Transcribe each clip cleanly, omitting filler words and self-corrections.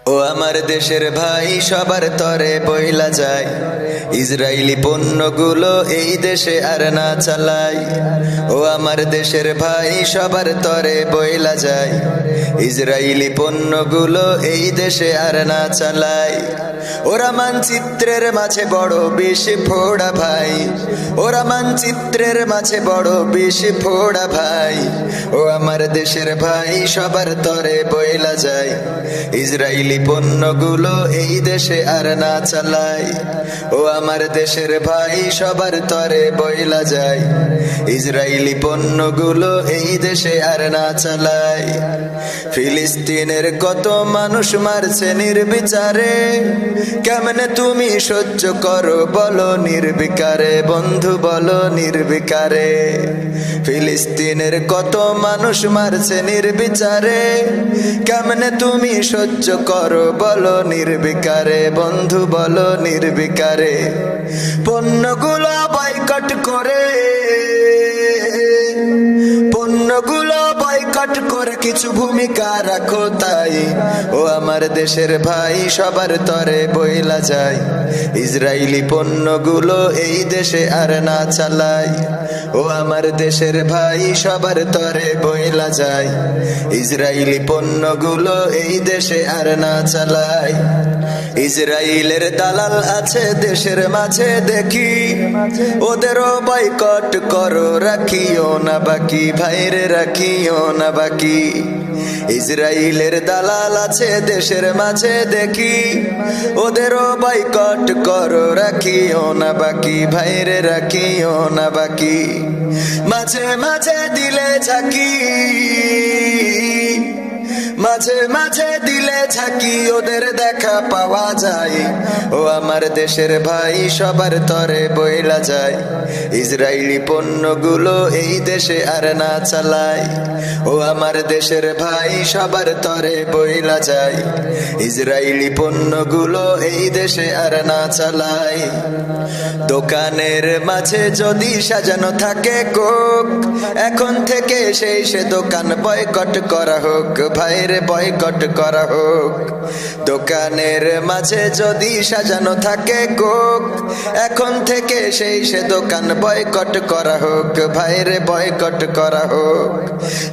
ও আমার দেশের ভাই সবার তরে বইলা যায়, ইসরায়েলি পণ্যগুলো এই দেশে আর না চালাই। ও আমার দেশের ভাই সবার তরে বইলা যায়, ইসরায়েলি পণ্যগুলো এই দেশে আর না চালাই। ওরা মানচিত্রের মাঝে বড় বিষ ফোড়া ভাই, ওরা মানচিত্রের মাঝে বড় বিষ ফোড়া ভাই। ও আমার দেশের ভাই সবার তরে বইলা যায়, ইসরায়েলি পণ্যগুলো এই দেশে আর না চালাই। ও আমার দেশের ভাই সবার তরে বইলা যায়, ইসরায়েলি পণ্যগুলো এই দেশে আর না চালাই। ফিলিস্তিনের কত মানুষ মারছে নির্বিচারে, কেমনে তুমি সহ্য করো বলো নির্বিকারে, বন্ধু বলো নির্বিকারে। ফিলিস্তিনের কত মানুষ মারছে নির্বিচারে, কেমনে তুমি সহ্য করো বলো নির্বিকারে, বন্ধু বলো নির্বিকারে। পণ্যগুলো বয়কট করে, পণ্যগুলো বয়কট করে কিছু ভূমিকা রাখো তাই। ও আমার দেশের ভাই সবার তরে বইলা যায়, ইসরায়েলি পণ্যগুলো এই দেশে আর না চালাই। ও আমার দেশের ভাই সবার তরে বইলা যায়, ইসরায়েলি পণ্যগুলো এই দেশে আর না চালাই। ইসরায়েলের দালাল আছে দেশের মাঝে দেখি, ওদেরও বয়কট করো রাখিও না বাকি, ভাইরে রাখিও না বাকি। ইসরায়েলের দালাল আছে দেশের মাঝে দেখি, ওদেরও বয়কট করো রাখিও না বাকি, ভাইরে রাখিও না বাকি। মাঝে মাঝে দিলে ঝাঁকি, মাঝে মাঝে দিলে ঝাঁকি ওদের দেখা পাওয়া যায়। ও আমার দেশের ভাই সবার তরে বইলা যায়, ইসরায়েলি পণ্যগুলো এই দেশে আর না চালাই। ও আমার দেশের ভাই সবার তরে বইলা যায়, ইসরায়েলি পণ্যগুলো এই দেশে আর না চালাই। দোকানের মাঝে যদি সাজানো থাকে কোক, এখন থেকে সেই সে দোকান বয়কট করা হোক, ভাইরে বয়কট করা হোক। দোকানের মাঝে যদি সাজানো থাকে কোক, এখন থেকে সেই সে দোকান বয়কট করা হোক, ভাইরে বয়কট করা হোক।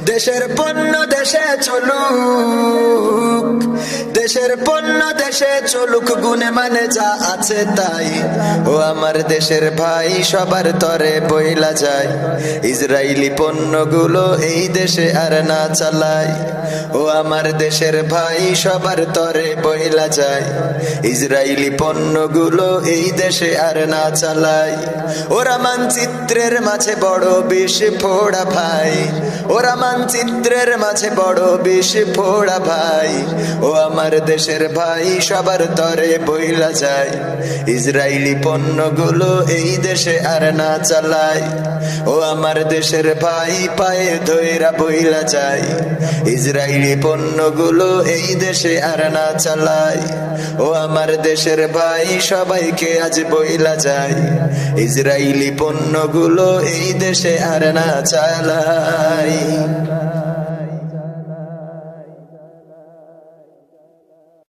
দেশের পণ্য দেশে চলুক, দেশের পণ্য দেশে চলুক, গুণে মানে যা আছে তাই। ও আমার দেশের ভাই সবার তরে বইলা যায়, ইসরায়েলি পণ্যগুলো এই দেশে আর না চালাই। ও আমার দেশের ভাই সবার তরে বইলা যায়, ইসরায়েলি পণ্যগুলো এই দেশে আর না চালাই। ওরা মানচিত্রের মাঝে বড় বিষ ফোড়া ভাই, ওরা মানচিত্রের মাঝে বড় বিষ ফোড়া ভাই। ও আমার দেশের ভাই সবার তরে বইলা যায়, ইসরায়েলি পণ্যগুলো এই দেশে আর না চালাই। ও আমার দেশের ভাই পায়ে ধইরা বইলা যায়, ইসরায়েলি পণ্যগুলো এই দেশে আর না চালাই। ও আমার দেশের ভাই সবাইকে আজ বইলা যায়, ইসরায়েলি পণ্যগুলো এই দেশে আর না চালাই।